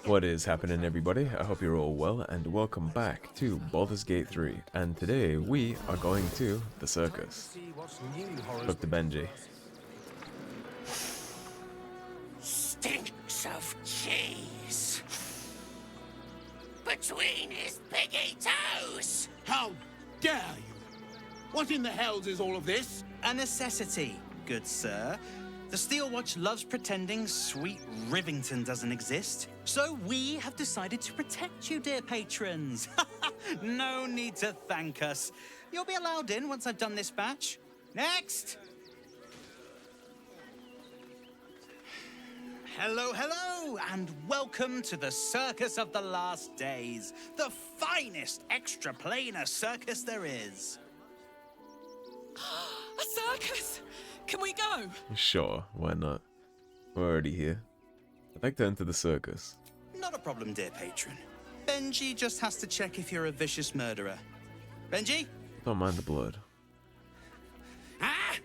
What is happening, everybody? I hope you're all well, and welcome back to Baldur's Gate 3. And today we are going to the circus. Look to Benji. Stinks of cheese between his piggy toes. How dare you! What in the hells is all of this? A necessity, good sir. The Steel Watch loves pretending sweet Rivington doesn't exist. So we have decided to protect you, dear patrons. No need to thank us. You'll be allowed in once I've done this batch. Next! Hello, hello, and welcome to the Circus of the Last Days, the finest extra-planar circus there is. A circus! Can we go? Sure, why not? We're already here. I'd like to enter the circus. Not a problem, dear patron. Benji just has to check if you're a vicious murderer. Benji? Don't mind the blood. Ah!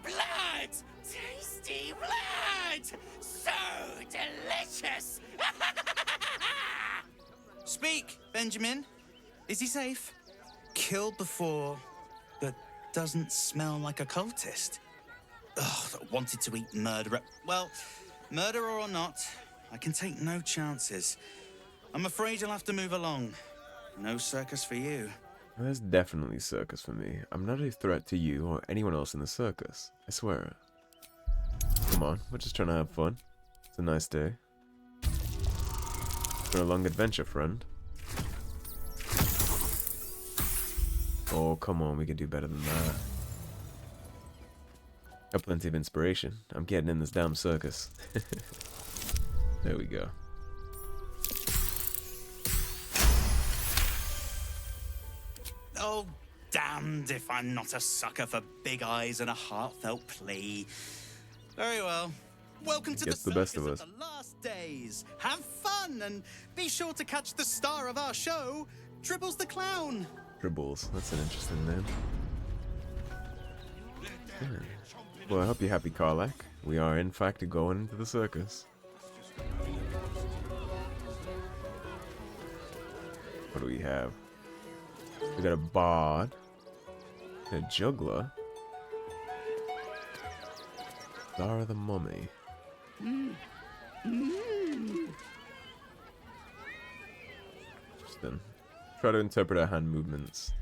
Blood! Tasty blood! So delicious! Speak, Benjamin. Is he safe? Killed before, but doesn't smell like a cultist. Ugh, that wanted to eat murderer. Well, murderer or not, I can take no chances. I'm afraid you'll have to move along. No circus for you. There's definitely circus for me. I'm not a threat to you or anyone else in the circus. I swear. Come on, we're just trying to have fun. It's a nice day. For a long adventure, friend. Oh, come on, we can do better than that. Got plenty of inspiration. I'm getting in this damn circus. There we go. Oh, damned if I'm not a sucker for big eyes and a heartfelt plea. Very well. Welcome to the Gets the best Circus of us. the Last Days. Have fun and be sure to catch the star of our show, Dribbles the Clown. Dribbles, that's an interesting name. Yeah. Well, I hope you're happy, Karlak. We are, in fact, going into the circus. What do we have? We got a bard, a juggler, Zara the Mummy. Interesting. Try to interpret our hand movements.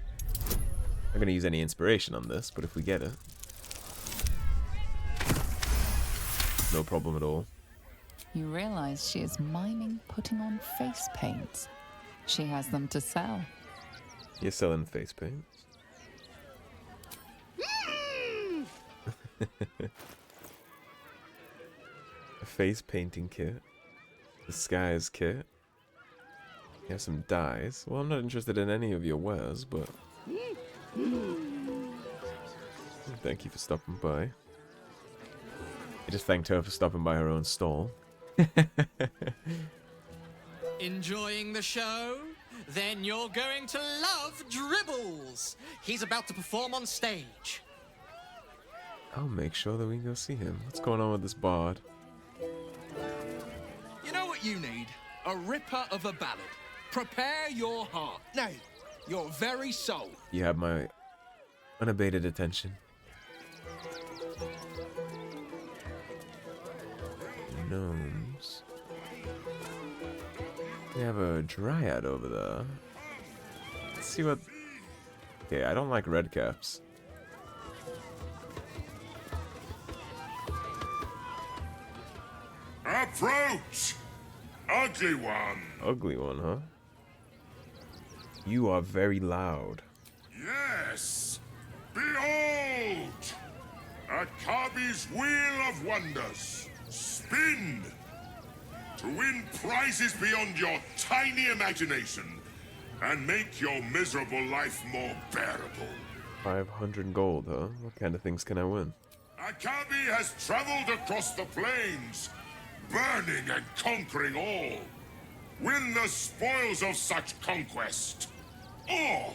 I'm not going to use any inspiration on this, but if we get it, no problem at all. You realize she is miming putting on face paints. She has them to sell. You're selling face paint. A face painting kit. Disguise kit. You have some dyes. Well, I'm not interested in any of your wares, but thank you for stopping by. I just thanked her for stopping by her own stall. Enjoying the show? Then you're going to love Dribbles. He's about to perform on stage. I'll make sure that we can go see him. What's going on with this bard? You know what you need? A ripper of a ballad. Prepare your heart. Nay, your very soul. You have my unabated attention. Gnomes. We have a dryad over there. Let's see what... Okay, I don't like red caps. Approach! Ugly one! Ugly one, huh? You are very loud. Yes! Behold! Akabi's Wheel of Wonders! Spin! To win prizes beyond your tiny imagination and make your miserable life more bearable. 500 gold, huh? What kind of things can I win? Akabi has traveled across the plains, burning and conquering all. Win the spoils of such conquest. Or,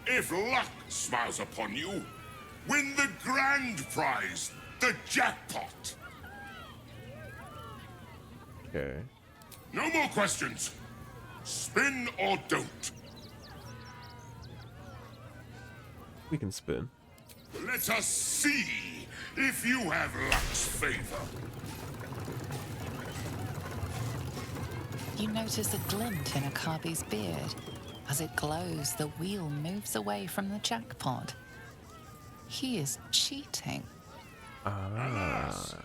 if luck smiles upon you, win the grand prize, the jackpot. Okay. No more questions. Spin or don't. We can spin. Let us see if you have luck's favor. You notice a glint in Akabi's beard. As it glows, the wheel moves away from the jackpot. He is cheating. Alas,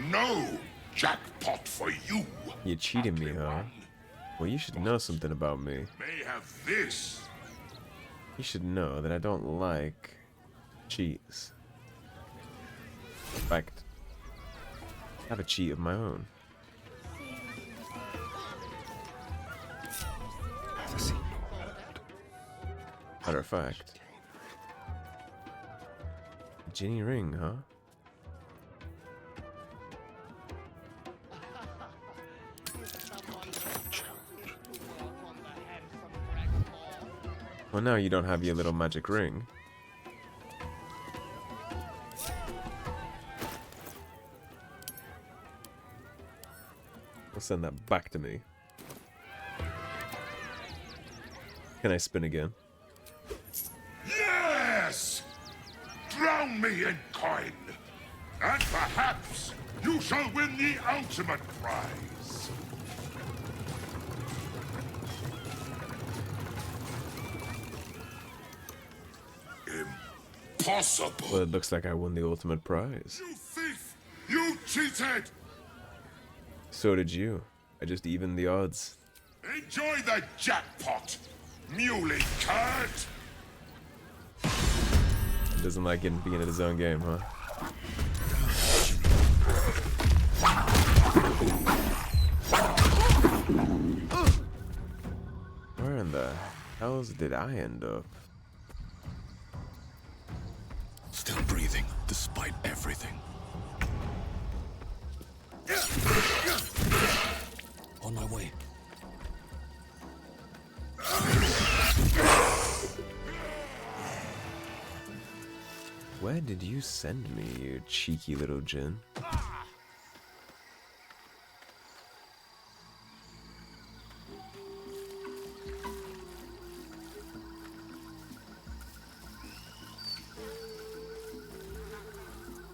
no jackpot for you. You cheated me, huh? Well, you should know something about me. May have this. You should know that I don't like cheats. In fact, I have a cheat of my own. Matter of fact, Ginny ring, huh? Well, now you don't have your little magic ring. We'll send that back to me. Can I spin again? Yes! Drown me in coin, and perhaps you shall win the ultimate prize. Impossible! Well, it looks like I won the ultimate prize. You thief! You cheated! So did you. I just evened the odds. Enjoy the jackpot, muley curd! Doesn't like being in his own game, huh? Where in the hells did I end up? Still breathing, despite everything. On my way. Where did you send me, you cheeky little Jin?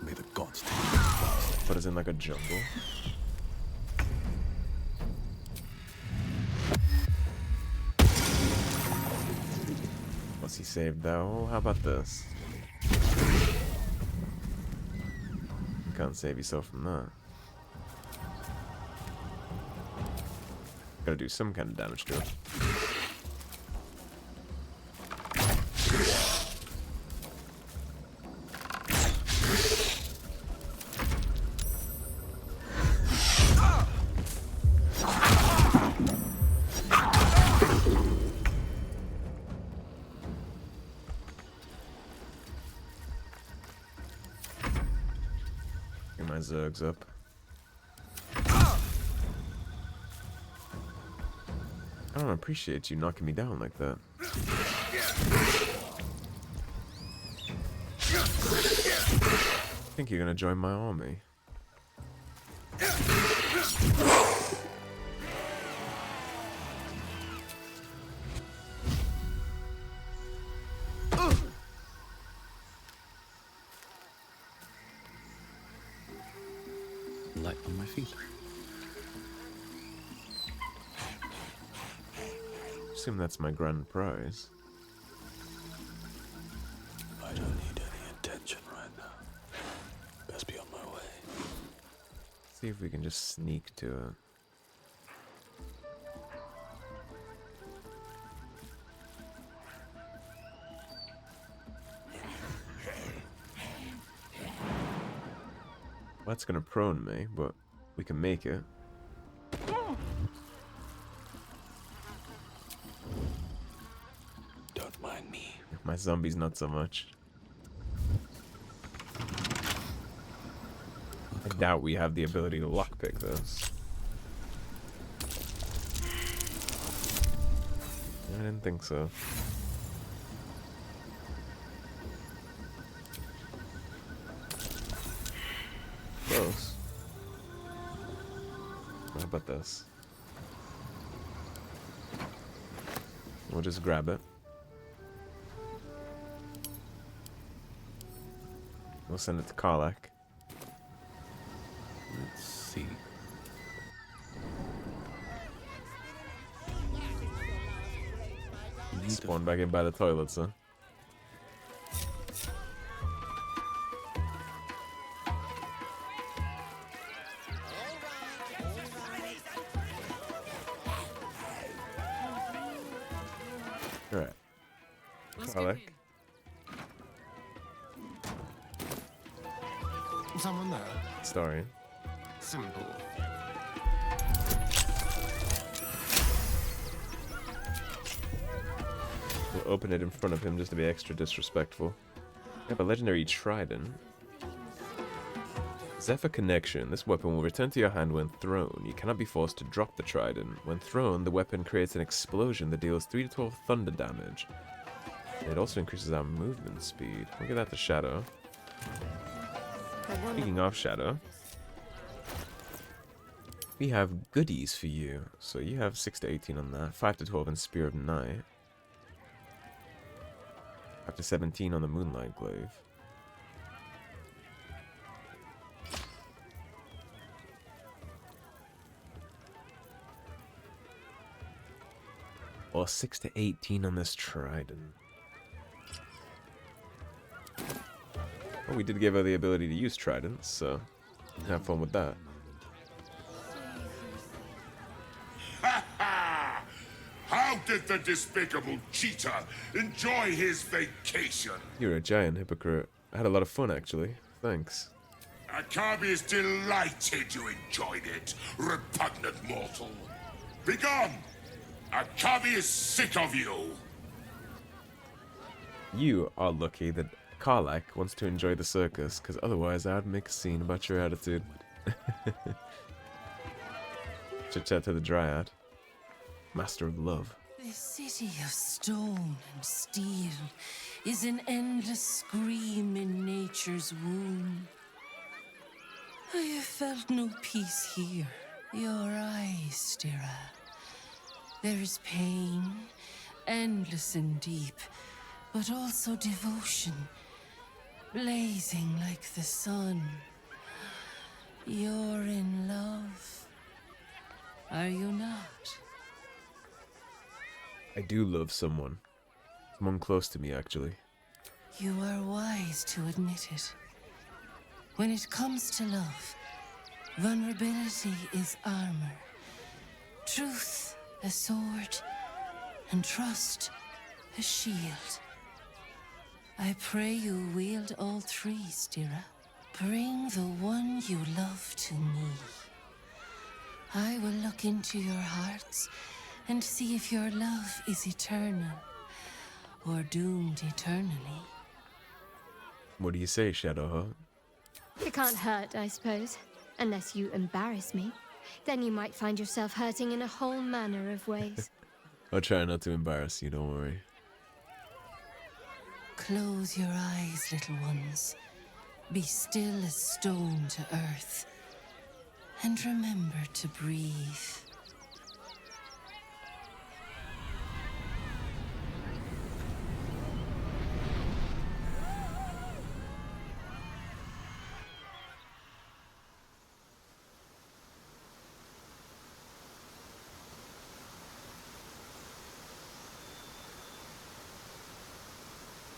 May the gods take What is in like a jungle? What's he saved though? How about this? Can't save yourself from that. Gotta do some kind of damage to it. Get my Zergs up. I don't appreciate you knocking me down like that. Think you're gonna join my army? light on my feet. Assume that's my grand prize. I don't need any attention right now. Best be on my way. See if we can just sneak to it. Well, that's gonna prone me, but we can make it. Don't mind me. My zombies not so much. I doubt we have the ability to lockpick this. I didn't think so. Close. How about this? We'll just grab it. We'll send it to Karlach. Let's see. Spawn back in by the toilets, huh? Alright. Karlach. Someone there? Story. Simple. We'll open it in front of him just to be extra disrespectful. We have a legendary trident. Zephyr Connection. This weapon will return to your hand when thrown. You cannot be forced to drop the trident. When thrown, the weapon creates an explosion that deals 3 to 12 thunder damage. It also increases our movement speed. We'll give that to Shadow. Speaking of Shadow, we have goodies for you. So you have 6 to 18 on that, 5 to 12 in Spear of Night, 5 to 17 on the Moonlight Glaive. Or 6 to 18 on this trident. Well, we did give her the ability to use tridents, so have fun with that. Ha ha! How did the despicable cheater enjoy his vacation? You're a giant hypocrite. I had a lot of fun, actually. Thanks. Akabi is delighted you enjoyed it, repugnant mortal. Begone! Akabi is sick of you! You are lucky that Karlach wants to enjoy the circus, because otherwise I'd make a scene about your attitude. Chit chat to the Dryad. Master of Love. The city of stone and steel is an endless scream in nature's womb. I have felt no peace here. Your eyes, Stira. There is pain, endless and deep, but also devotion, blazing like the sun. You're in love, are you not? I do love someone. Someone close to me, actually. You are wise to admit it. When it comes to love, vulnerability is armor, truth a sword, and trust a shield. I pray you wield all three, Stira. Bring the one you love to me. I will look into your hearts and see if your love is eternal or doomed eternally. What do you say, Shadowheart? It can't hurt, I suppose, unless you embarrass me. Then you might find yourself hurting in a whole manner of ways. I'll try not to embarrass you, don't worry. Close your eyes, little ones. Be still as stone to earth. And remember to breathe.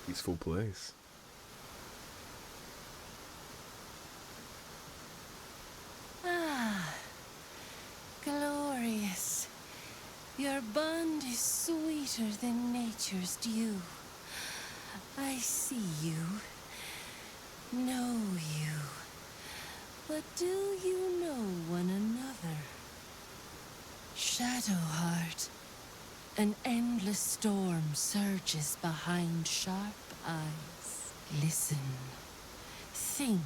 Peaceful place. Ah, glorious. Your bond is sweeter than nature's dew. I see you, know you. But do you know one another? Shadowheart. An endless storm surges behind sharp eyes. Listen. Think.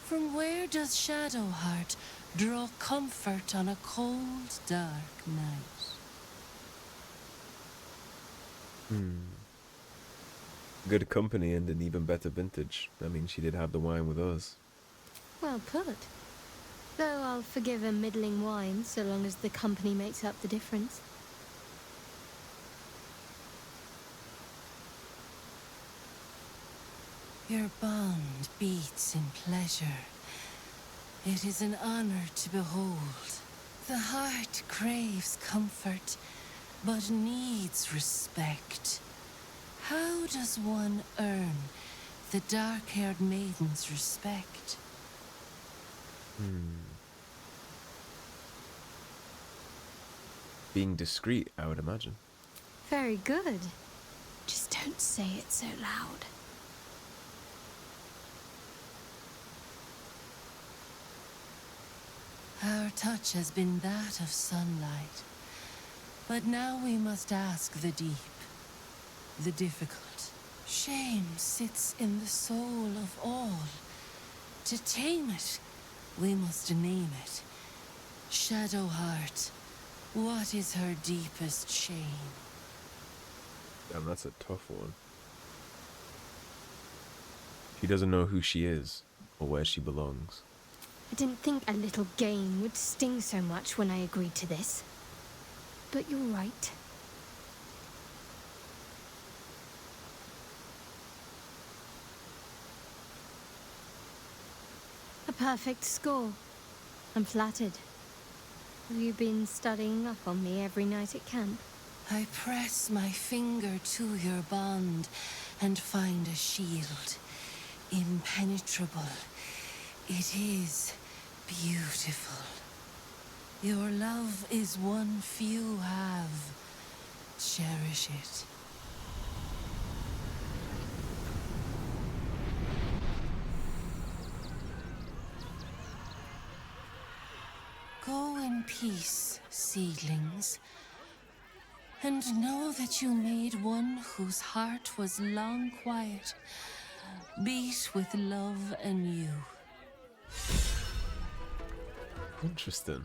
From where does Shadowheart draw comfort on a cold, dark night? Good company and an even better vintage. I mean, she did have the wine with us. Well put. Though I'll forgive a middling wine so long as the company makes up the difference. Your bond beats in pleasure. It is an honor to behold. The heart craves comfort, but needs respect. How does one earn the dark-haired maiden's respect? Being discreet, I would imagine. Very good. Just don't say it so loud. Our touch has been that of sunlight, but now we must ask the deep, the difficult. Shame sits in the soul of all. To tame it, we must name it. Shadow heart, what is her deepest shame? Damn, that's a tough one. She doesn't know who she is, or where she belongs. I didn't think a little game would sting so much when I agreed to this. But you're right. A perfect score. I'm flattered. Have you been studying up on me every night at camp? I press my finger to your bond and find a shield. Impenetrable. It is beautiful. Your love is one few have. Cherish it. Go in peace, seedlings, and know that you made one whose heart was long quiet, beat with love anew. Interesting.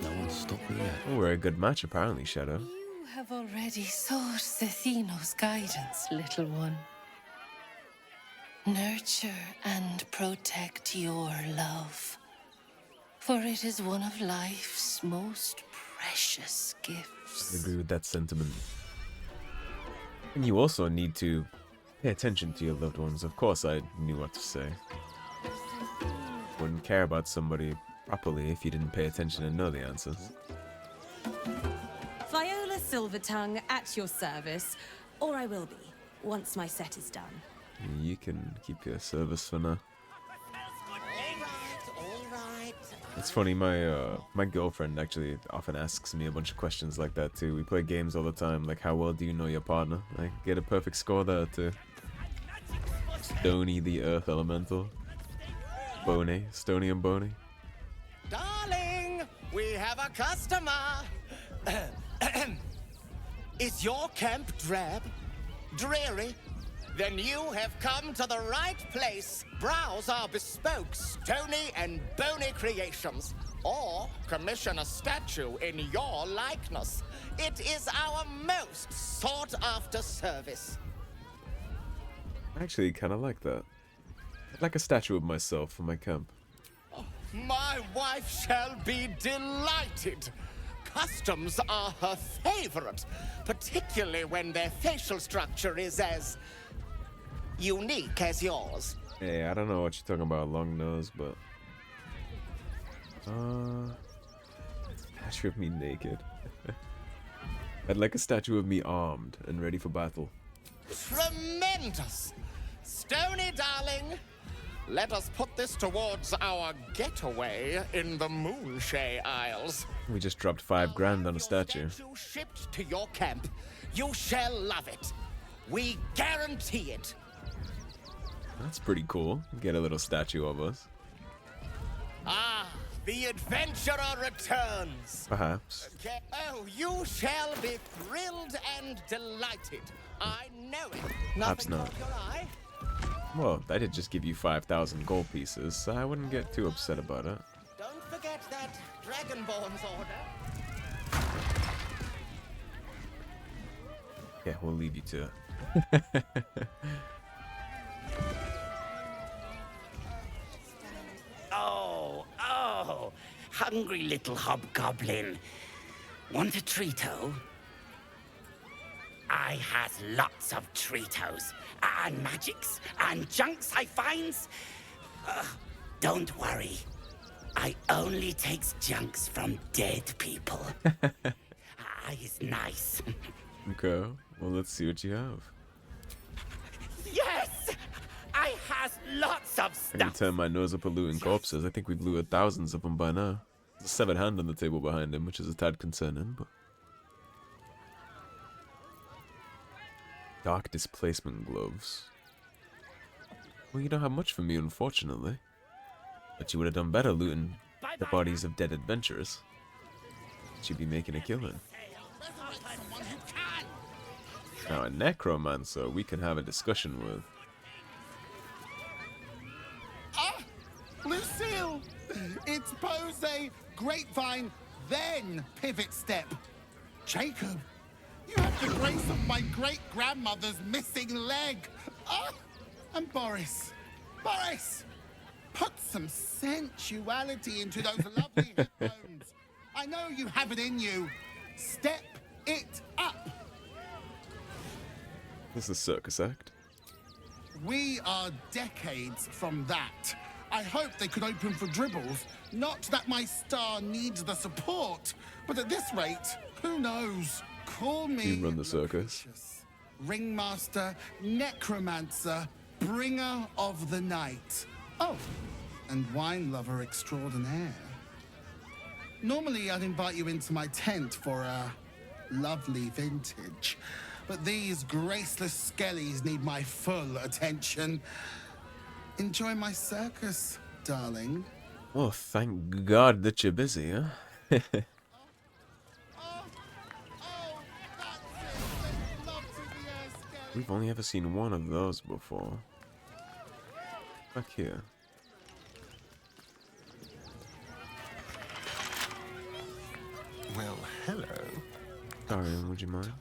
No one stopped me yet. Oh, we're a good match apparently, Shadow. You have already sought Cethino's guidance, little one. Nurture and protect your love, for it is one of life's most precious gifts. I agree with that sentiment. And you also need to pay attention to your loved ones. Of course, I knew what to say. Wouldn't care about somebody properly if you didn't pay attention and know the answers. Viola Silvertongue at your service, or I will be, once my set is done. You can keep your service for now. It's funny, my girlfriend actually often asks me a bunch of questions like that too. We play games all the time, like how well do you know your partner? I get a perfect score there too. Stony the earth elemental. Boney, Stony and Boney. Darling, we have a customer. Is your camp drab? Dreary? Then you have come to the right place. Browse our bespoke stony and bony creations, or commission a statue in your likeness. It is our most sought-after service. I actually kind of like that. I'd like a statue of myself for my camp. My wife shall be delighted. Customs are her favorite, particularly when their facial structure is as unique as yours. Hey, I don't know what you're talking about, long nose, but statue of me naked. I'd like a statue of me armed and ready for battle. Tremendous! Stony, darling, let us put this towards our getaway in the Moonshade Isles. We just dropped $5,000 on a statue. Shipped to your camp. You shall love it. We guarantee it. That's pretty cool. Get a little statue of us. Ah, the adventurer returns. Perhaps. Oh, you shall be thrilled and delighted. I know it. Perhaps Nothing not. caught your eye? Well, I did just give you 5,000 gold pieces, so I wouldn't get too upset about it. Don't forget that Dragonborn's order. Yeah, we'll leave you to it. Oh, Hello, hungry little hobgoblin. Want a treato? I has lots of treatos, and magics, and junks I finds. Don't worry. I only takes junks from dead people. I is nice. Okay, well, let's see what you have. Yes! I has lots of I can stuff. turn my nose up at looting corpses. I think we've looted thousands of them by now. There's a severed hand on the table behind him, which is a tad concerning, but... Dark displacement gloves. Well, you don't have much for me, unfortunately. But you would have done better looting the bodies of dead adventurers. You'd be making a killing. Now, a necromancer we can have a discussion with. Ah! Lucille! It's pose, grapevine, then pivot step. Jacob, you have the grace of my great-grandmother's missing leg. Ah! And Boris. Boris! Put some sensuality into those lovely hip bones. I know you have it in you. Step it up. This is circus act. We are decades from that. I hope they could open for dribbles. Not that my star needs the support, but at this rate, who knows? Call me You run the circus. Ringmaster, Necromancer, Bringer of the Night. Oh, and Wine Lover Extraordinaire. Normally, I'd invite you into my tent for a lovely vintage, but these graceless skellies need my full attention. Enjoy my circus, darling. Well, thank God that you're busy, huh? We've only ever seen one of those before. Back here. Well, hello. Darian, would you mind?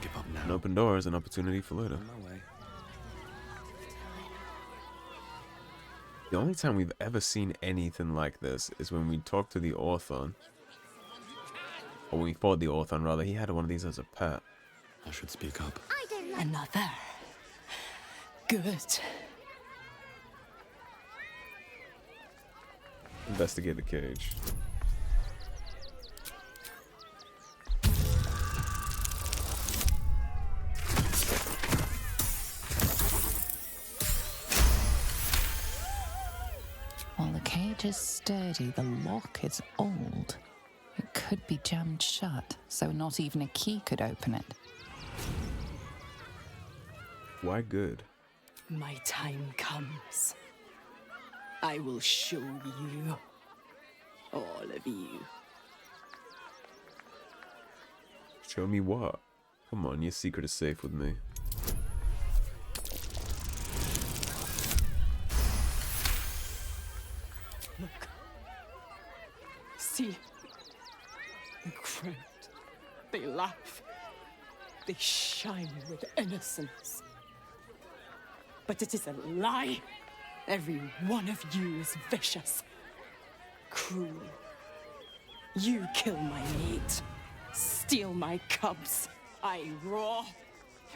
Give up now. An open door is an opportunity for later. On my way. The only time we've ever seen anything like this is when we talked to the Orthon. Or when we fought the Orthon, rather. He had one of these as a pet. I should speak up. Another. Good. Investigate the cage. While the cage is sturdy, the lock is old. It could be jammed shut, so not even a key could open it. Why good? My time comes. I will show you. All of you. Show me what? Come on, your secret is safe with me. Look. See. Incredible. They laugh. They shine with innocence. But it is a lie. Every one of you is vicious. Cruel. You kill my meat. Steal my cubs. I roar.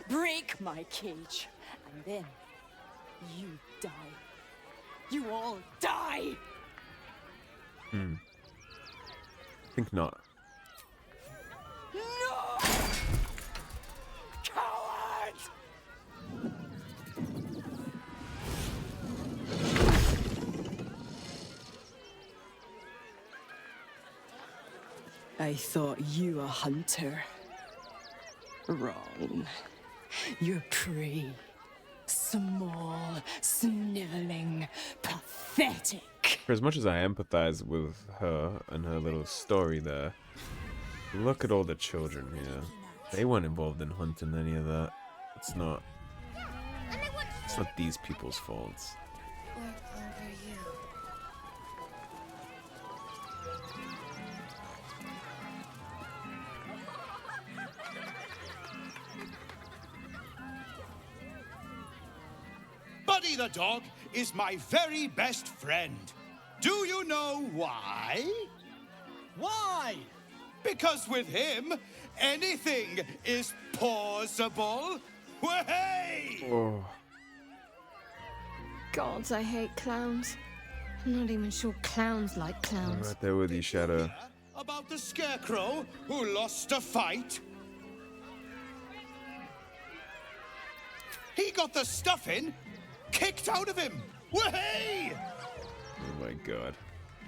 Break my cage. And then you die. You all die! Think not. No! Coward! I thought you a hunter. Wrong. You're prey. Small, sniveling, pathetic. For as much as I empathize with her and her little story there, look at all the children here. They weren't involved in hunting any of that. It's not these people's faults. Buddy the dog is my very best friend. Do you know why? Why? Because with him, anything is possible. Way! Oh. Gods, I hate clowns. I'm not even sure clowns like I'm clowns. right there with you, Shadow. About the scarecrow who lost a fight? He got the stuffing kicked out of him. Way! Oh my god.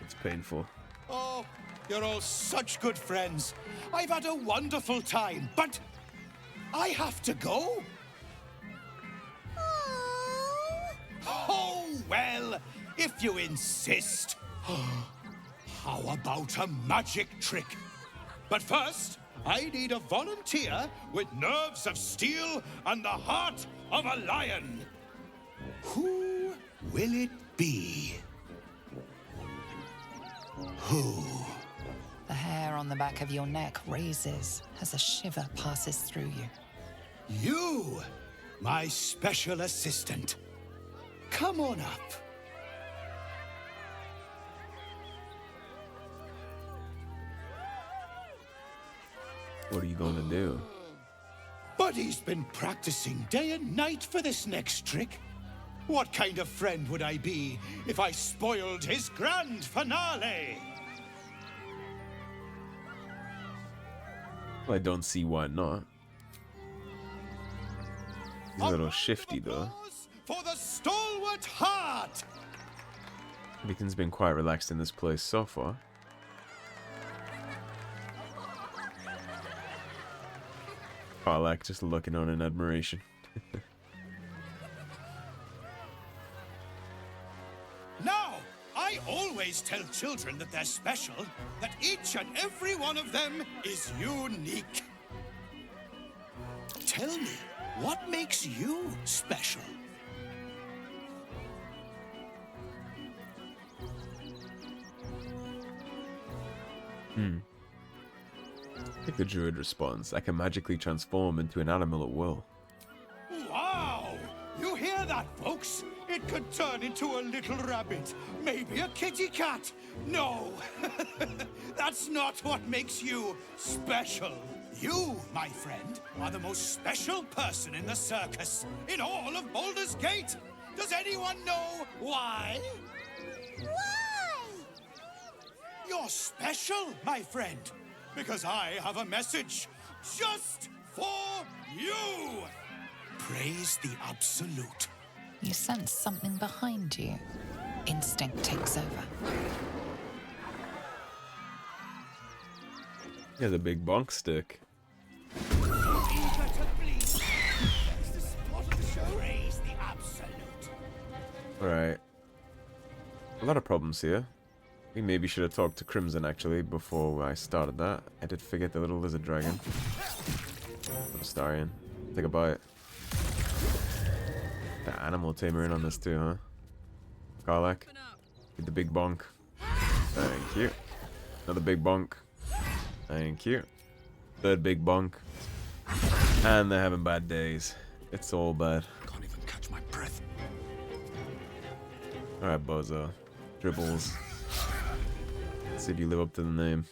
It's painful. Oh, you're all such good friends. I've had a wonderful time, but I have to go. Oh, well, if you insist. How about a magic trick? But first, I need a volunteer with nerves of steel and the heart of a lion. Who will it be? Who? The hair on the back of your neck raises as a shiver passes through you. You, my special assistant. Come on up. What are you going to do? Buddy's been practicing day and night for this next trick. What kind of friend would I be if I spoiled his grand finale? Well, I don't see why not. He's a little shifty, though. For the stalwart heart! Everything's been quite relaxed in this place so far. Karlach just looking on in admiration. Now, I always tell children that they're special, that each and every one of them is unique. Tell me, what makes you special? I think the druid responds, I can magically transform into an animal at will. Wow! You hear that, folks? It could turn into a little rabbit, maybe a kitty cat. No, that's not what makes you special. You, my friend, are the most special person in the circus, in all of Baldur's Gate. Does anyone know why? Why? You're special, my friend, because I have a message just for you. Praise the Absolute. You sense something behind you. Instinct takes over. Yeah, the big bonk stick. Alright. A lot of problems here. We maybe should have talked to Crimson actually before I started that. I did forget the little lizard dragon. Starion. Take a bite. The animal tamer in on this too, huh? Karlach. Get the big bonk. Thank you. Another big bonk. Thank you. Third big bonk. And they're having bad days. It's all bad. Can't even catch my breath. Alright, Bozo. Dribbles. Let's see if you live up to the name.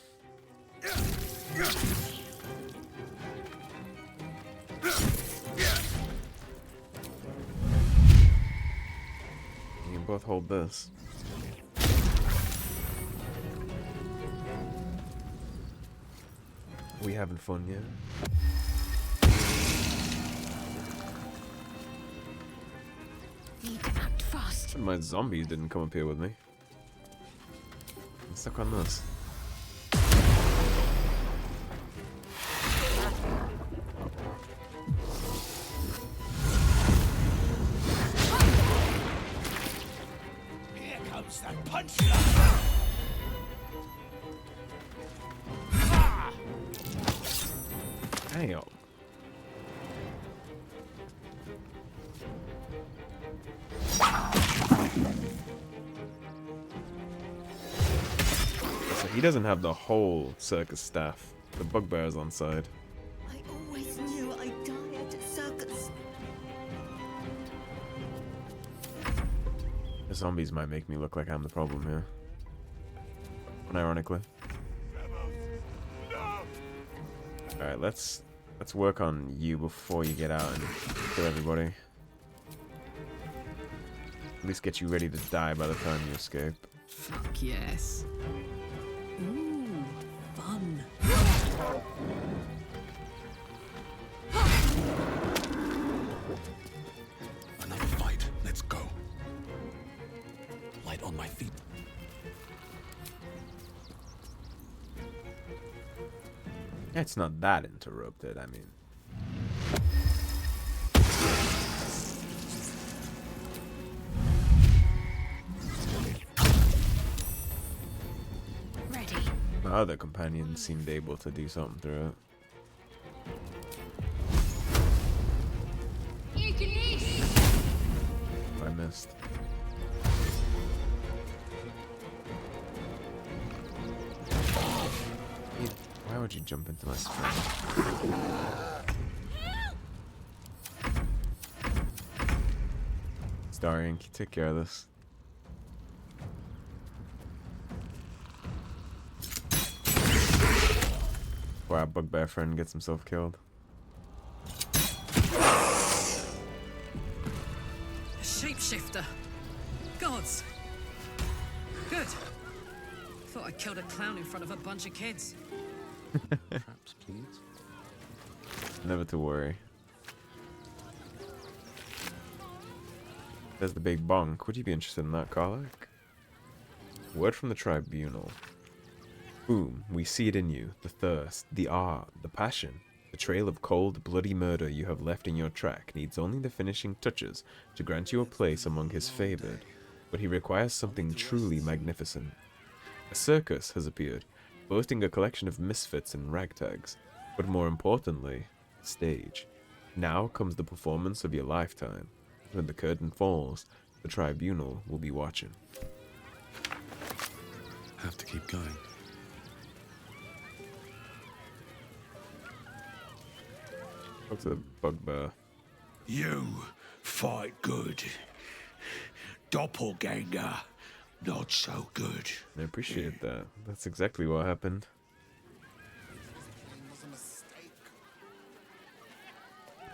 You can both hold this. We having fun yet? Need to act fast. My zombies didn't come up here with me. I'm stuck on this. Here comes that punchline. Damn. So he doesn't have the whole circus staff. The bugbear's on side. I always knew I'd die at a circus. The zombies might make me look like I'm the problem here. Unironically. Alright, let's work on you before you get out and kill everybody. At least get you ready to die by the time you escape. Fuck yes. Ooh, fun. Another fight. Let's go. Light on my feet. It's not that interrupted, I mean. Ready. My other companions seemed able to do something through it. I missed. Why would you jump into my sprint? Starring, take care of this. Before our bugbear friend gets himself killed. A shapeshifter. Gods. Good. Thought I killed a clown in front of a bunch of kids. Traps, please. Never to worry. There's the big bonk. Would you be interested in that, Karlach? Word from the tribunal. Boom, we see it in you. The thirst, the art, the passion. The trail of cold, bloody murder you have left in your track needs only the finishing touches to grant you a place among his favored. But he requires something truly magnificent. A circus has appeared, boasting a collection of misfits and ragtags. But more importantly, stage. Now comes the performance of your lifetime. When the curtain falls, the tribunal will be watching. Have to keep going. Talk to the bugbear. You fight good. Doppelganger, not so good. I appreciate that. That's exactly what happened.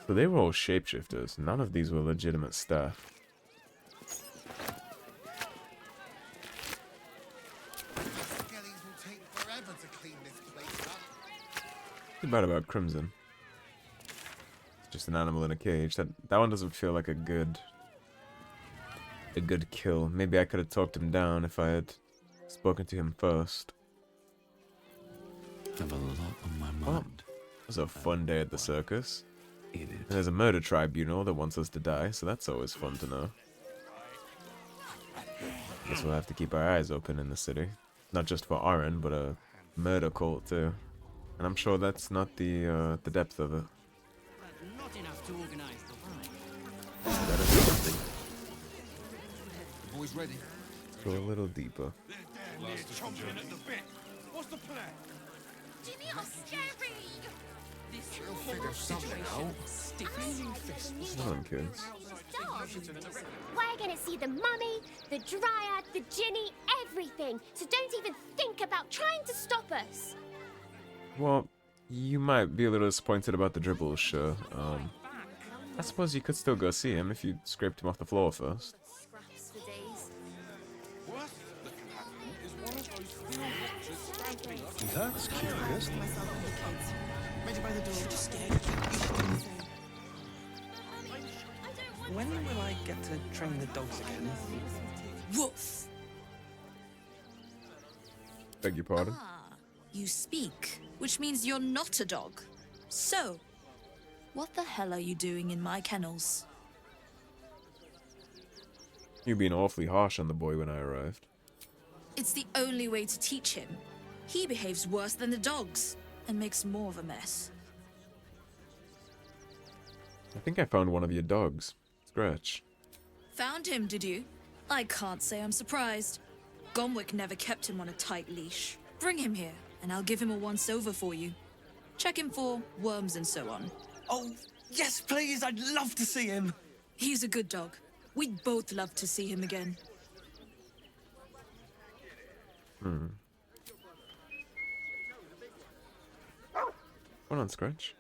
So they were all shapeshifters. None of these were legitimate staff. Too bad about Crimson. It's just an animal in a cage. That one doesn't feel like a good kill. Maybe I could have talked him down if I had spoken to him first. Have a lot on my mind. It was a fun day at the circus. And there's a murder tribunal that wants us to die, so that's always fun to know. Guess we'll have to keep our eyes open in the city. Not just for Oren, but a murder cult too. And I'm sure that's not the depth of it. Not enough to organize the That is something. Boys ready? Let's go a little deeper. Chomping at the bit. What's the plan? Jimmy, I'm scary. We'll figure something out. Come on, kids. We're gonna see the mummy, the dryad, the Ginny, everything. So don't even think about trying to stop us. Well, you might be a little disappointed about the dribbles, sure. I suppose you could still go see him if you scraped him off the floor first. Scraps for days. That's curious. Ready by the door. Just scared. When will I get to train the dogs again? Woof! Beg your pardon? You speak, which means you're not a dog. So, what the hell are you doing in my kennels? You're being awfully harsh on the boy when I arrived. It's the only way to teach him. He behaves worse than the dogs, and makes more of a mess. I think I found one of your dogs. Scratch. Found him, did you? I can't say I'm surprised. Gomwick never kept him on a tight leash. Bring him here, and I'll give him a once-over for you. Check him for worms and so on. Oh, yes, please, I'd love to see him. He's a good dog. We'd both love to see him again. Hold on, Scratch.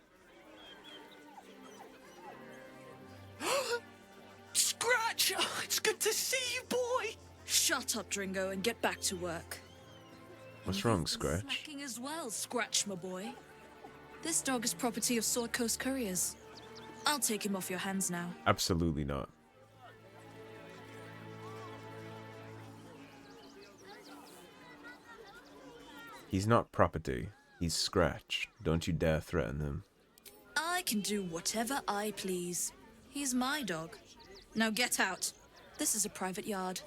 Scratch! Oh, it's good to see you, boy! Shut up, Dringo, and get back to work. What's wrong, Scratch? Slacking as well, Scratch, my boy. This dog is property of Sword Coast Couriers. I'll take him off your hands now. Absolutely not. He's not property. He's Scratch. Don't you dare threaten him. I can do whatever I please. He's my dog. Now get out. This is a private yard.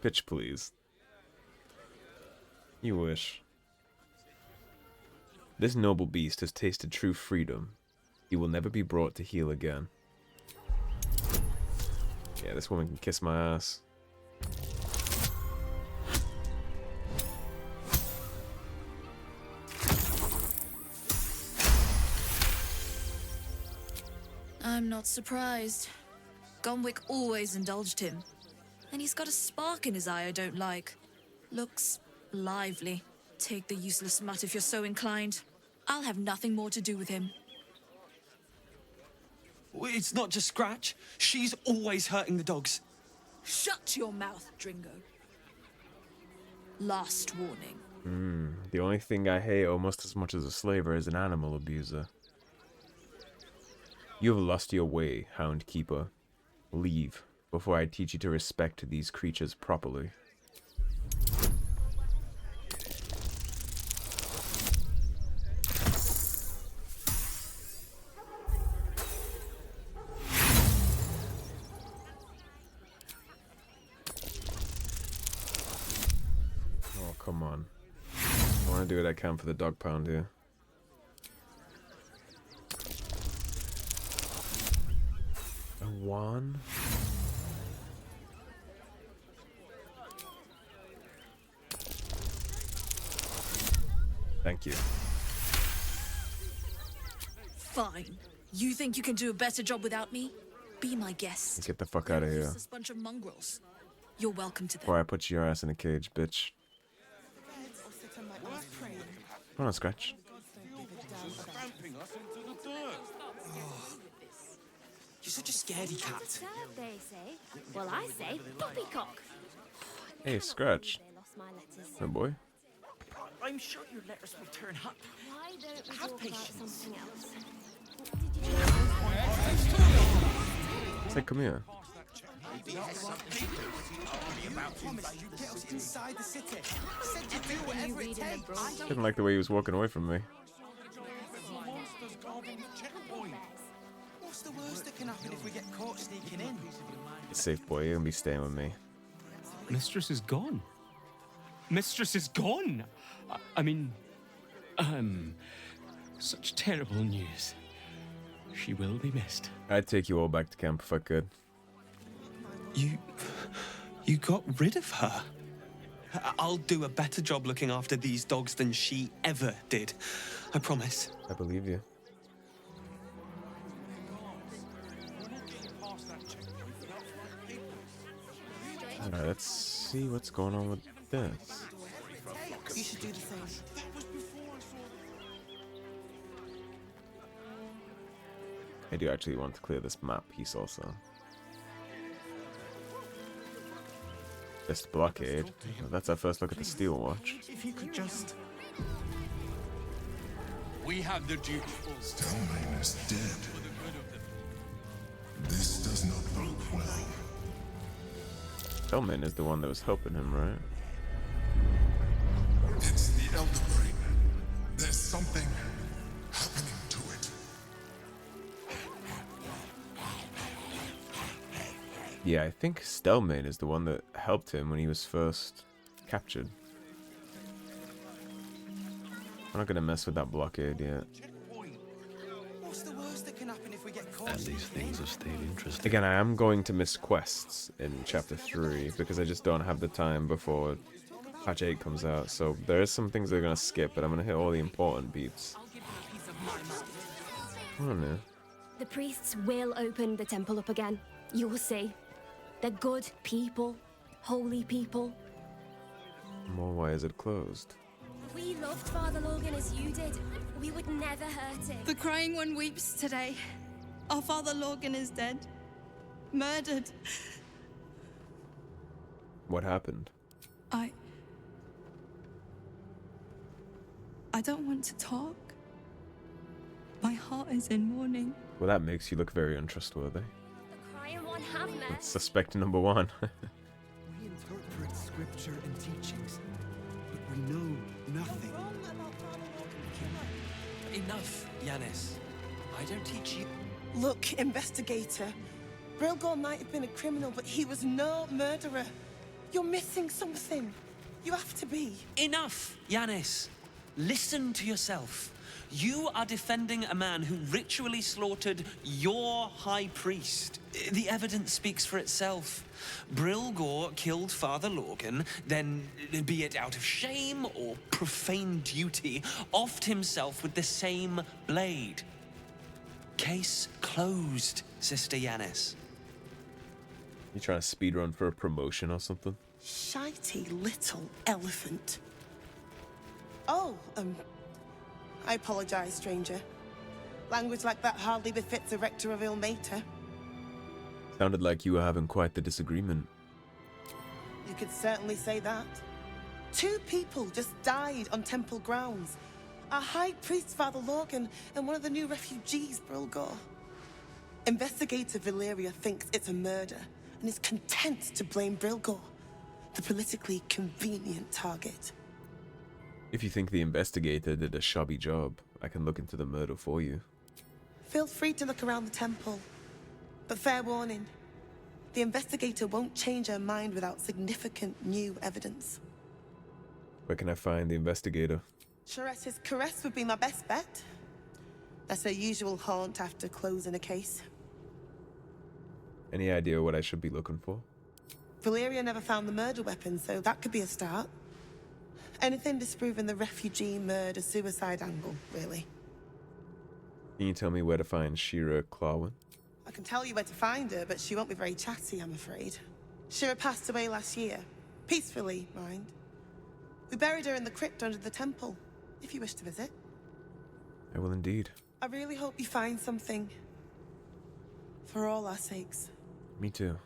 Bitch, please. You wish. This noble beast has tasted true freedom. He will never be brought to heel again. Yeah, this woman can kiss my ass. I'm not surprised. Gonwick always indulged him. And he's got a spark in his eye I don't like. Looks lively. Take the useless mutt if you're so inclined. I'll have nothing more to do with him. It's not just Scratch. She's always hurting the dogs. Shut your mouth, Dringo. Last warning. The only thing I hate almost as much as a slaver is an animal abuser. You have lost your way, Hound Keeper. Leave, before I teach you to respect these creatures properly. Oh, come on. I want to do what I can for the dog pound here. A one? Thank you. Fine. You think you can do a better job without me? Be my guest. Let's get the fuck out of here. This bunch of mongrels. You're welcome to them. Before I put your ass in a cage, bitch. Hold on, Scratch. You're such a scaredy cat. They say. Well, I say poppycock. Hey, Scratch. Oh boy. I'm sure your letters will turn up. Why don't we Have talk patience. about something else? Say, come here. Inside the city. Said you do whatever it takes. Didn't like the way he was walking away from me. What's the worst that can happen if we get caught sneaking in? It's safe, boy. You're gonna be staying with me. Mistress is gone. Mistress is gone. I mean, such terrible news. She will be missed. I'd take you all back to camp if I could. You got rid of her. I'll do a better job looking after these dogs than she ever did. I promise. I believe you. Alright, let's see what's going on with this. You should do the same. I do actually want to clear this map piece also. This blockade. That's our first look at the steel watch. If you could just... We have the Duke. Stelmane is dead. This does not look well. Stelmane is the one that was helping him, right? It's the Elder Brain. There's something happening to it. Yeah, I think Stelmane is the one that helped him when he was first captured. I'm not gonna mess with that blockade yet. What's the worst that can happen if we get caught? And these things have stayed interesting. Again, I am going to miss quests in Chapter 3 because I just don't have the time before Patch 8 comes out. So there is some things they're gonna skip, but I'm gonna hit all the important beats. I don't know. The priests will open the temple up again. You will see. They're good people, holy people. More, why is it closed? We loved Father Logan as you did. We would never hurt him. The crying one weeps today. Our Father Logan is dead. Murdered. What happened? I don't want to talk. My heart is in mourning. Well, that makes you look very untrustworthy. The crying one have met. That's suspect number one. We interpret scripture and teachings, but we know nothing. Enough, Yanis. I don't teach you. Look, investigator. Brilgor might have been a criminal, but he was no murderer. You're missing something. You have to be. Enough, Yanis. Listen to yourself. You are defending a man who ritually slaughtered your high priest. The evidence speaks for itself. Brilgor killed Father Logan, then, be it out of shame or profane duty, offed himself with the same blade. Case closed, Sister Yanis. You trying to speedrun for a promotion or something? Shitey little elephant. Oh, I apologize, stranger. Language like that hardly befits a rector of Ilmater. Sounded like you were having quite the disagreement. You could certainly say that. 2 people just died on temple grounds. Our high priest, Father Logan, and one of the new refugees, Brilgor. Investigator Valeria thinks it's a murder and is content to blame Brilgor, the politically convenient target. If you think the investigator did a shabby job, I can look into the murder for you. Feel free to look around the temple. But fair warning, the investigator won't change her mind without significant new evidence. Where can I find the investigator? Charette's Caress would be my best bet. That's her usual haunt after closing a case. Any idea what I should be looking for? Valeria never found the murder weapon, so that could be a start. Anything disproving the refugee murder-suicide angle, really. Can you tell me where to find Shira Clawin? I can tell you where to find her, but she won't be very chatty, I'm afraid. Shira passed away last year. Peacefully, mind. We buried her in the crypt under the temple, if you wish to visit. I will indeed. I really hope you find something. For all our sakes. Me too.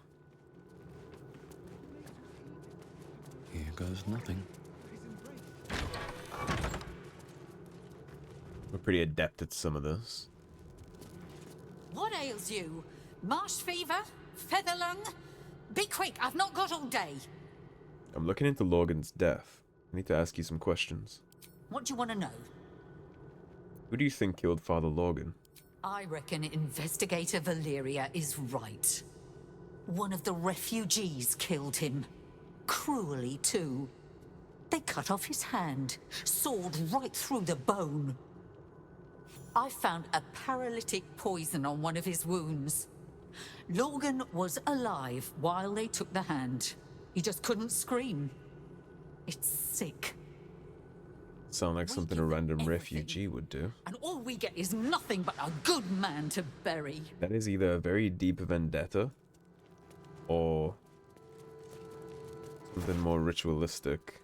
Here goes nothing. We're pretty adept at some of this. What ails you? Marsh fever? Feather lung? Be quick, I've not got all day. I'm looking into Logan's death. I need to ask you some questions. What do you want to know? Who do you think killed Father Logan? I reckon Investigator Valeria is right. One of the refugees killed him. Cruelly, too. They cut off his hand, sawed right through the bone. I found a paralytic poison on one of his wounds. Logan was alive while they took the hand. He just couldn't scream. It's sick. Sound like something a random refugee would do. And all we get is nothing but a good man to bury. That is either a very deep vendetta or something more ritualistic.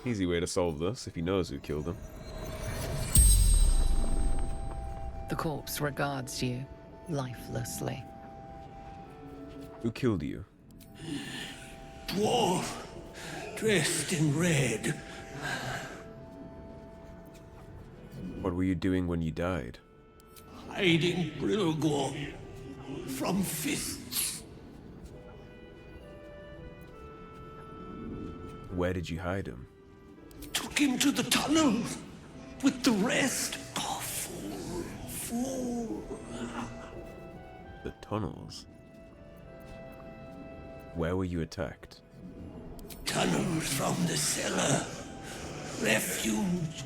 Easy way to solve this if he knows who killed him. The corpse regards you lifelessly. Who killed you? Dwarf, dressed in red. What were you doing when you died? Hiding Brilgor from fists. Where did you hide him? Took him to the tunnels with the rest. Oh, fool. The tunnels? Where were you attacked? Tunnels from the cellar. Refuge.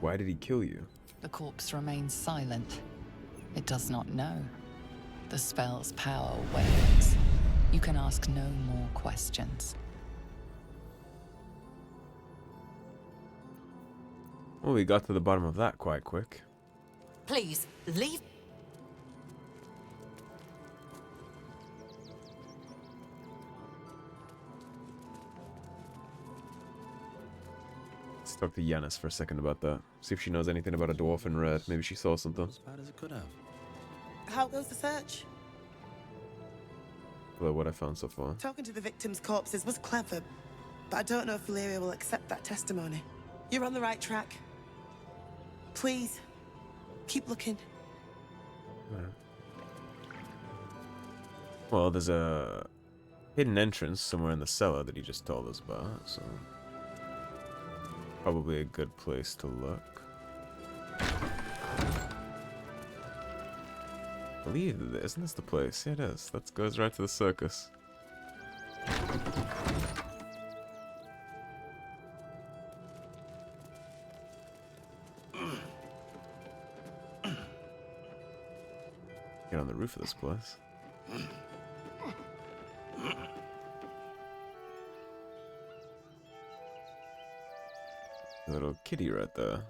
Why did he kill you? The corpse remains silent. It does not know. The spell's power wanes. You can ask no more questions. Well, we got to the bottom of that quite quick. Please, leave. Let's talk to Yanis for a second about that. See if she knows anything about a dwarf in red. Maybe she saw something. As bad as it could have. How goes the search? Well, what I found so far. Talking to the victims' corpses was clever, but I don't know if Valeria will accept that testimony. You're on the right track. Please, keep looking. Right. Well, there's a hidden entrance somewhere in the cellar that he just told us about, so probably a good place to look. I believe, isn't this the place? Yeah, it is. That goes right to the circus. Get on the roof of this place. A little kitty right there.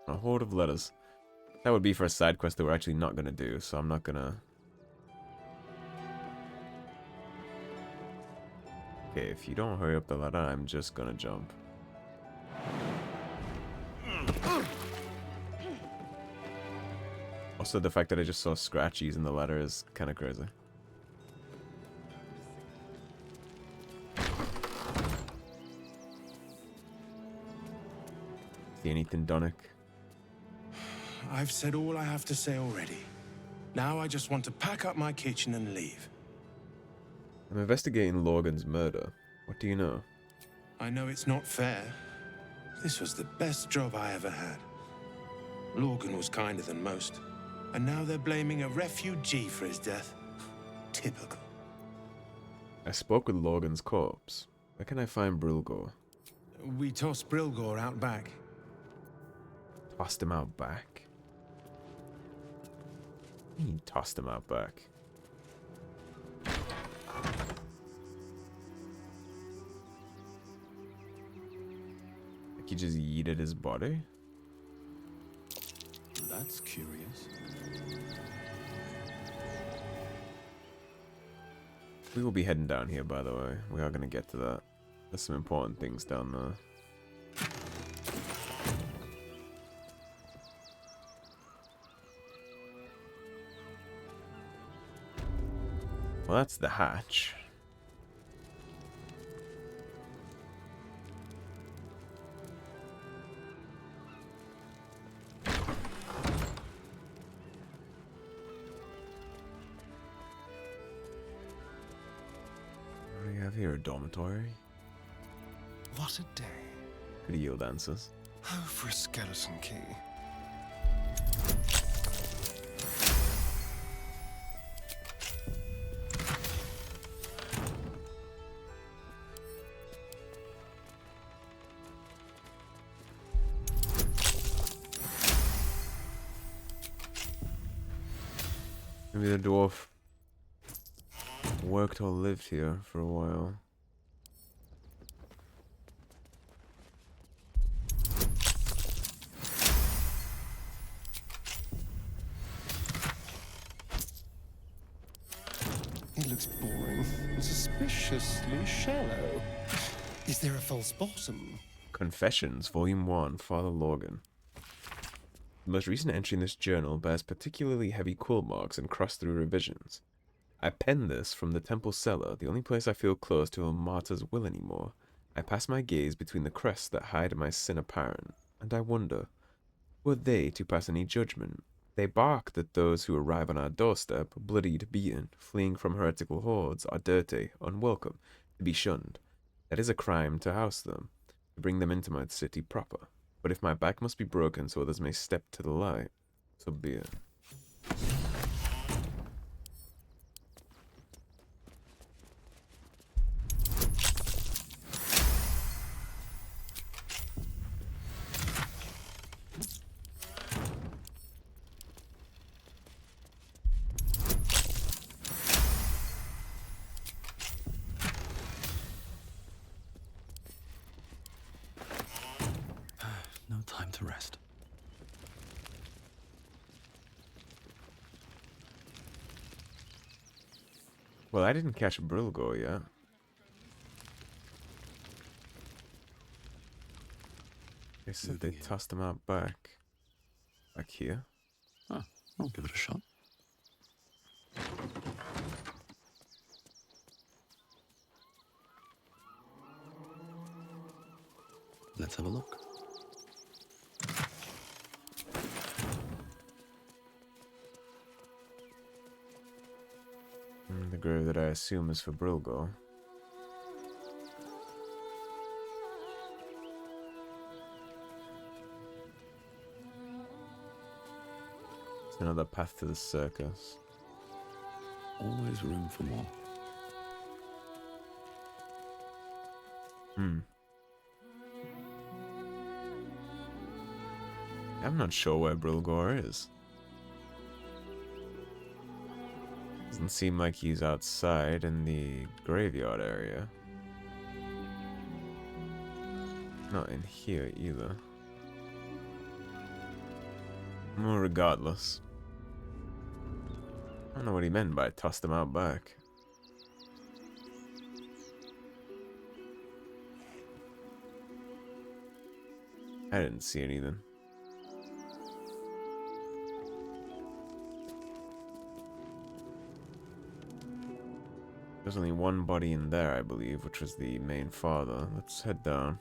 A hoard of letters. That would be for a side quest that we're actually not gonna do, so I'm not gonna... Okay, if you don't hurry up the ladder, I'm just gonna jump. Also, the fact that I just saw scratchies in the ladder is kind of crazy. See anything, Donnick? I've said all I have to say already. Now I just want to pack up my kitchen and leave. I'm investigating Logan's murder. What do you know? I know it's not fair. This was the best job I ever had. Logan was kinder than most. And now they're blaming a refugee for his death. Typical. I spoke with Logan's corpse. Where can I find Brilgor? We tossed Brilgor out back. Tossed him out back? What do you mean tossed him out back? Like he just yeeted his body? That's curious. We will be heading down here, by the way. We are going to get to that. There's some important things down there. Well, that's the hatch. What do you have here? A dormitory? What a day. Could yield answers. Oh, for a skeleton key. Maybe the dwarf worked or lived here for a while. It looks boring and suspiciously shallow. Is there a false bottom? Confessions, Volume 1, Father Logan. The most recent entry in this journal bears particularly heavy quill marks and crossed-through revisions. I penned this from the temple cellar, the only place I feel close to a martyr's will anymore. I pass my gaze between the crests that hide my sin apparent, and I wonder, were they to pass any judgment? They bark that those who arrive on our doorstep, bloodied, beaten, fleeing from heretical hordes, are dirty, unwelcome, to be shunned. That is a crime to house them, to bring them into my city proper. But if my back must be broken so others may step to the light, so be it. No time to rest. Well, I didn't catch Brilgor yet. They said they tossed him out back here. Oh, I'll give it a shot. Let's have a look. The grave that I assume is for Brilgor. It's another path to the circus. Always room for more. I'm not sure where Brilgor is. Doesn't seem like he's outside in the graveyard area. Not in here either. Well, regardless. I don't know what he meant by tossed him out back. I didn't see anything. There's only one body in there, I believe, which was the main father. Let's head down.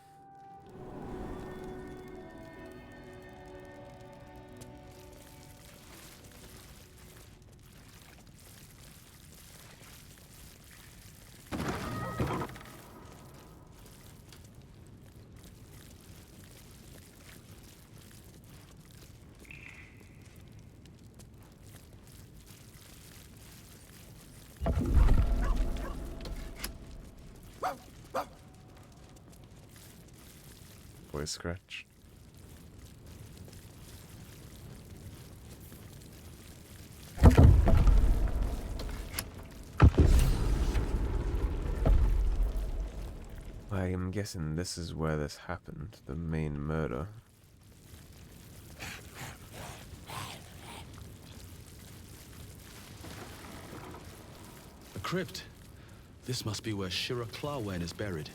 Voice scratch. I am guessing this is where this happened, the main murder. A crypt. This must be where Shira Clawen is buried.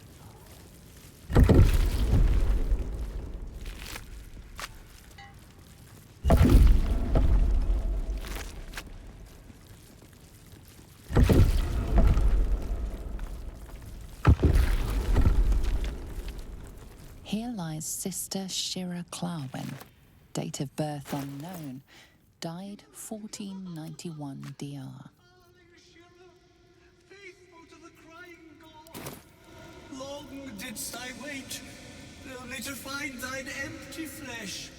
Here lies Sister Shira Clawen, date of birth unknown, died 1491 DR. Long didst I wait, only to find thine empty flesh.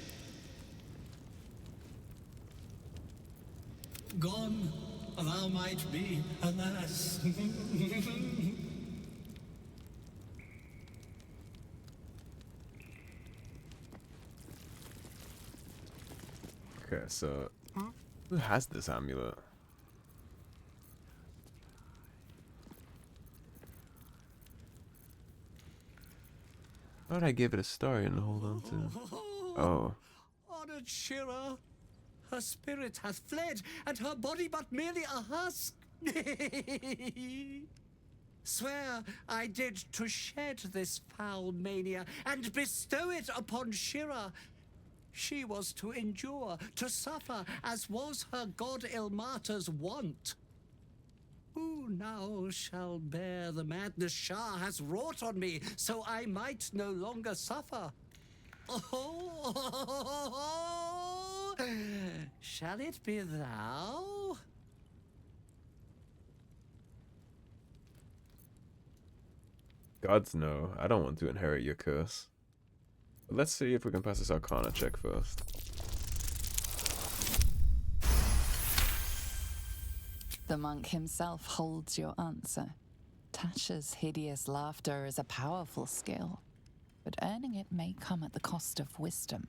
Gone, thou might be, alas. Okay, so who has this amulet? Why would I give it a story and hold on to? Oh. Honored Shira, her spirit hath fled, and her body but merely a husk. Swear I did to shed this foul mania and bestow it upon Shira. She was to endure, to suffer, as was her god Ilmata's wont. Who now shall bear the madness Shah has wrought on me, so I might no longer suffer? Oh, shall it be thou? Gods no, I don't want to inherit your curse. But let's see if we can pass this Arcana check first. The monk himself holds your answer. Tasha's hideous laughter is a powerful skill, but earning it may come at the cost of wisdom.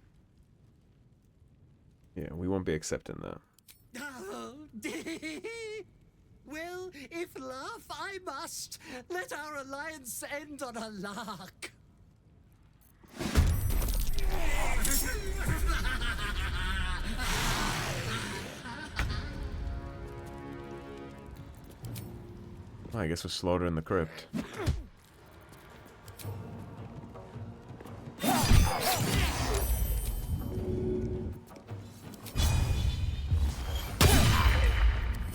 Yeah, we won't be accepting that. Oh, well, if laugh I must, let our alliance end on a lark. I guess we're slaughtering the crypt.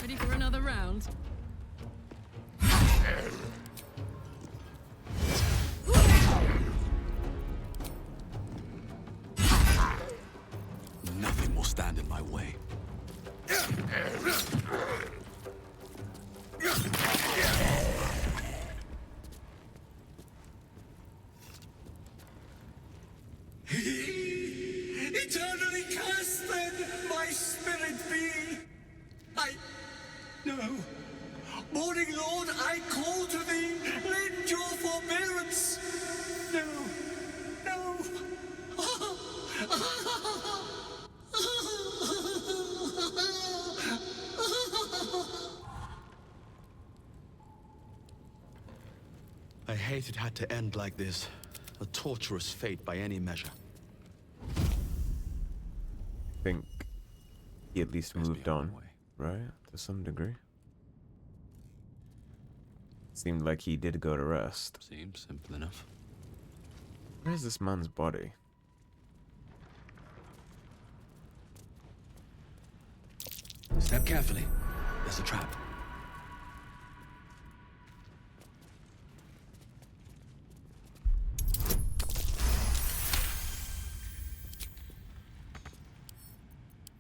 Ready for another round? Nothing will stand in my way. Eternally cast then, my spirit be. No. Morning Lord, I call to thee, lend your forbearance. No. I hate it had to end like this. A torturous fate by any measure. I think he at least moved on, right? To some degree. Seemed like he did go to rest. Seems simple enough. Where's this man's body? Step carefully. There's a trap.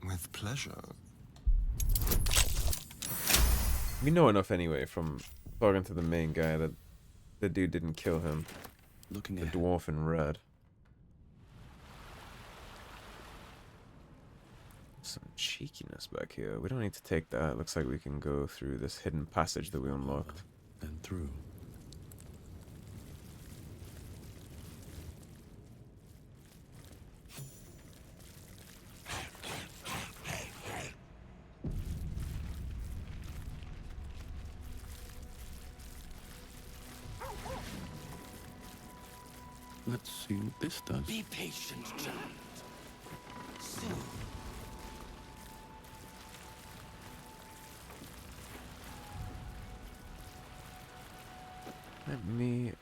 With pleasure. We know enough anyway from talking to the main guy that the dude didn't kill him. Looking the ahead. dwarf in red. Some cheekiness back here. We don't need to take that. Looks like we can go through this hidden passage that we unlocked. And through. Let's see what this does. Be patient, child. Soon. Let me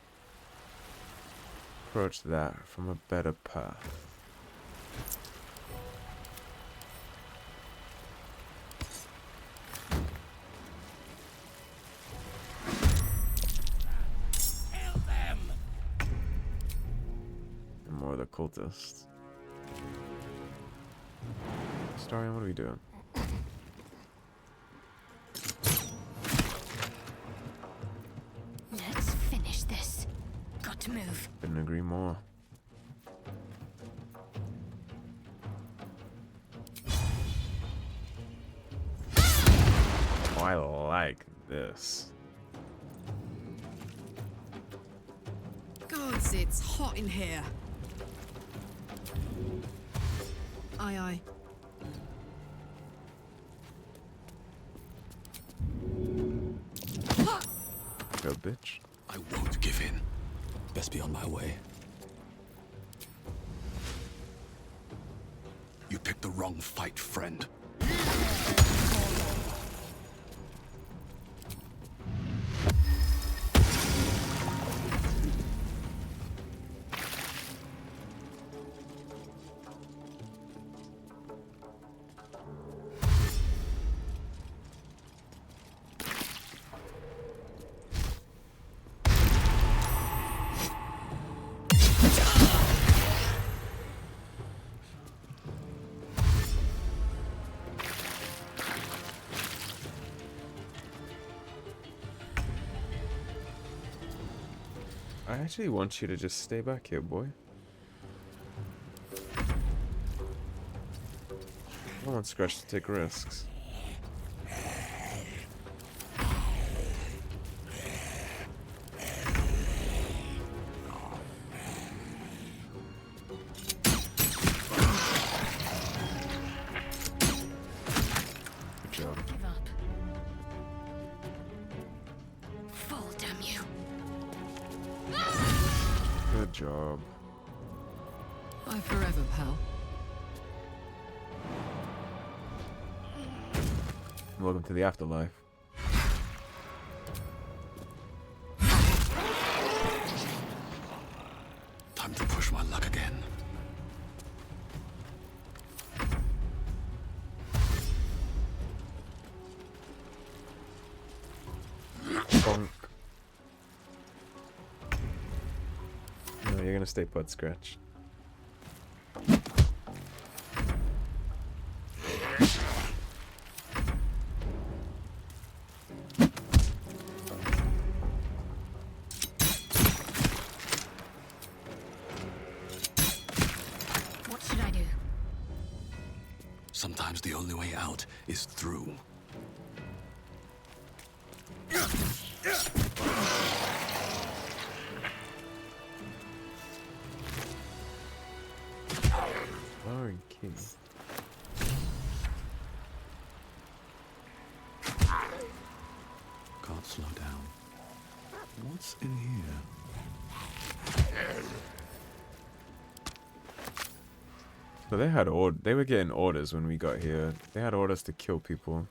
approach that from a better path. And more of the cultists. Starion, what are we doing? Let's finish this. Got to move. Couldn't agree more. Oh, I like this. Gods, it's hot in here. Aye, aye. Go, bitch. I won't give in. Best be on my way. You picked the wrong fight, friend. I actually want you to just stay back here, boy. I don't want Scratch to take risks. Good job. Give up. Fall, damn you. Good job. Bye forever, pal. Welcome to the afterlife. gonna stay put, Scratch. What should I do? Sometimes the only way out is through. Flowering key. Can't slow down. What's in here? So they were getting orders when we got here. They had orders to kill people.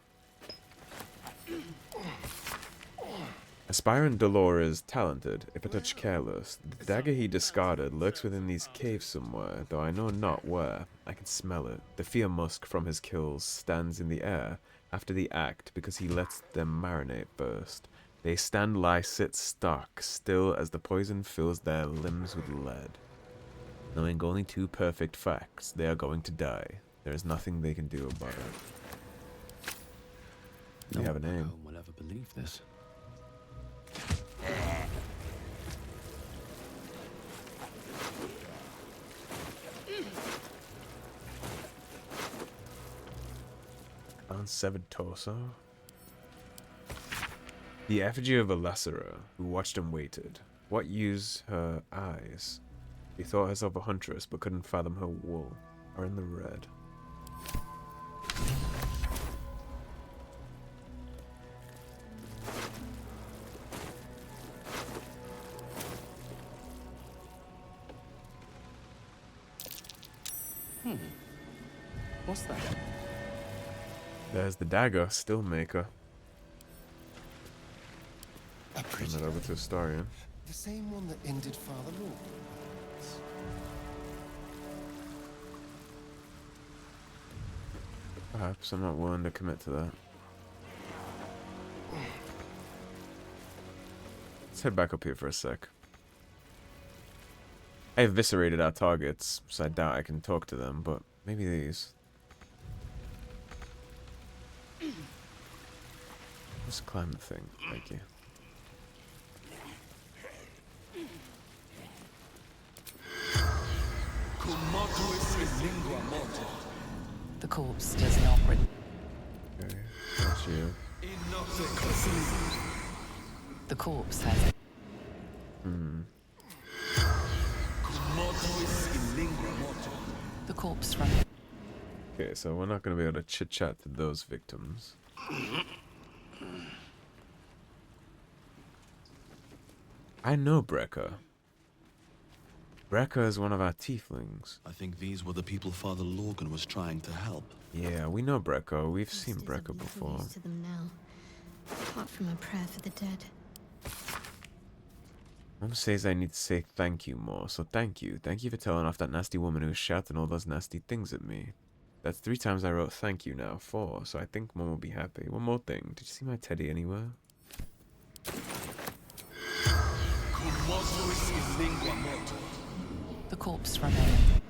Aspirant Dolor is talented, if a touch careless. The dagger he discarded lurks within these caves somewhere, though I know not where. I can smell it. The fear musk from his kills stands in the air after the act because he lets them marinate first. They stand, lie, sit stark, still as the poison fills their limbs with lead. Knowing only two perfect facts, they are going to die. There is nothing they can do about it. They have a name. No one will ever believe this. Unsevered torso. The effigy of a Lasserer, who watched and waited. What use her eyes? She thought herself a huntress, but couldn't fathom her wool. Are in the red. What's that? There's the dagger, still maker. Turn that over to Astarion. The same one that ended Father Lord. Perhaps I'm not willing to commit to that. Let's head back up here for a sec. I eviscerated our targets, so I doubt I can talk to them, but maybe these. Let's climb the thing. Thank you. The corpse does not ring. Okay, that's you. The corpse has. The corpse run. Okay, so we're not going to be able to chit-chat to those victims. I know Brekka. Brekka is one of our tieflings. I think these were the people Father Lorgan was trying to help. Yeah, we know Brekka. We've seen Brekka before. Use to them now, apart from a prayer for the dead. Mom says I need to say thank you more, so thank you. Thank you for telling off that nasty woman who was shouting all those nasty things at me. That's 3 times I wrote thank you now, 4, so I think Mom will be happy. One more thing. Did you see my teddy anywhere? The corpse remains.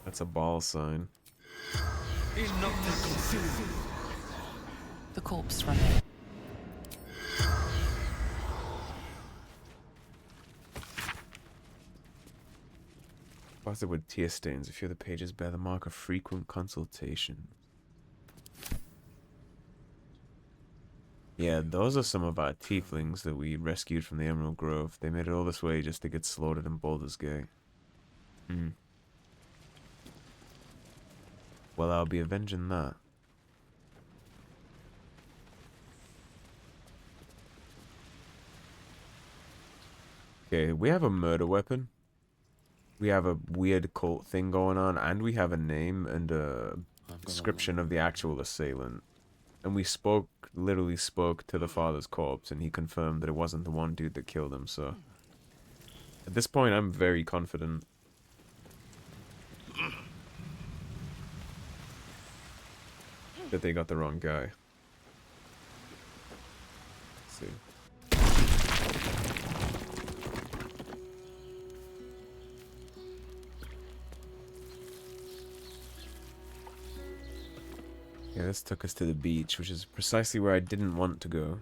That's a ball sign. The corpse remains. Busted with tear stains. A few of the pages bear the mark of frequent consultation. Yeah, those are some of our tieflings that we rescued from the Emerald Grove. They made it all this way just to get slaughtered in Baldur's Gate. Well, I'll be avenging that. Okay, we have a murder weapon. We have a weird cult thing going on, and we have a name and a description of the actual assailant. And we literally spoke to the father's corpse, and he confirmed that it wasn't the one dude that killed him, so... At this point, I'm very confident. that they got the wrong guy. Let's see. Yeah, this took us to the beach, which is precisely where I didn't want to go.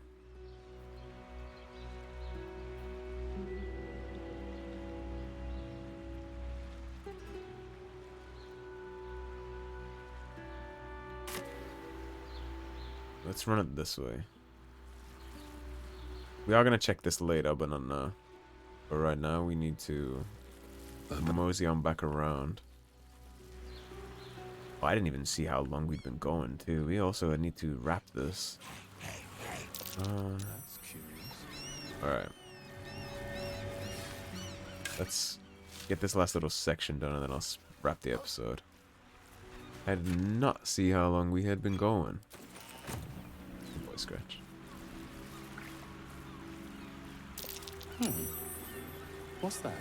Let's run it this way. We are going to check this later, but not now. But right now, we need to mosey on back around. Oh, I didn't even see how long we'd been going, too. We also need to wrap this. That's curious. Alright. Let's get this last little section done, and then I'll wrap the episode. I did not see how long we had been going. Good boy, Scratch. What's that?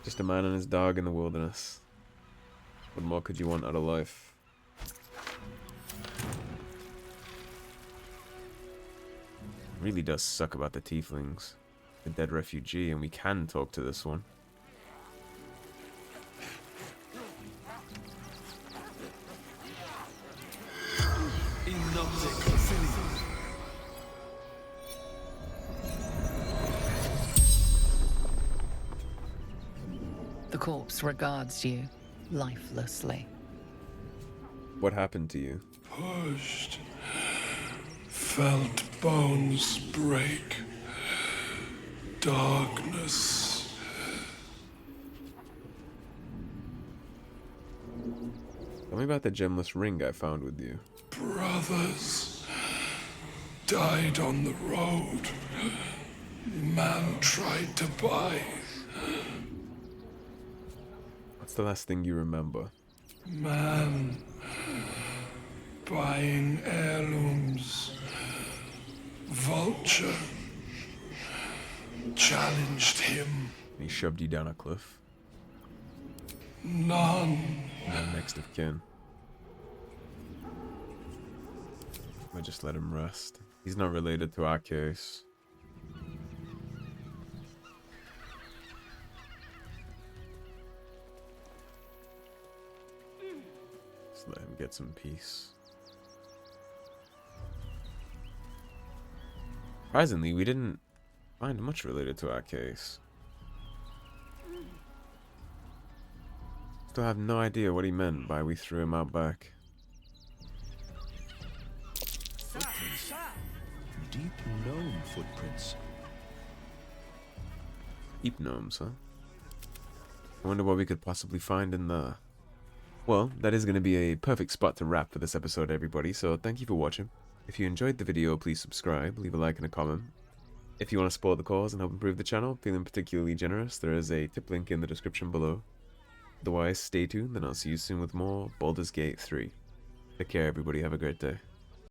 Just a man and his dog in the wilderness. What more could you want out of life? It really does suck about the tieflings. The dead refugee, and we can talk to this one. The corpse regards you lifelessly. What happened to you? Pushed. Felt bones break. Darkness. Tell me about the gemless ring I found with you. Brothers died on the road. Man tried to buy. What's the last thing you remember? Man buying heirlooms. Vulture challenged him. He shoved you down a cliff. None. No next of kin. I just let him rest. He's not related to our case. Just let him get some peace. Surprisingly, we didn't find much related to our case. Still have no idea what he meant by we threw him out back. Footprints. Deep gnome footprints. Deep gnomes, huh? I wonder what we could possibly find in there. Well, that is going to be a perfect spot to wrap for this episode, everybody, so thank you for watching. If you enjoyed the video, please subscribe, leave a like and a comment. If you want to support the cause and help improve the channel, feeling particularly generous, there is a tip link in the description below. Otherwise, stay tuned, and I'll see you soon with more Baldur's Gate 3. Take care, everybody. Have a great day.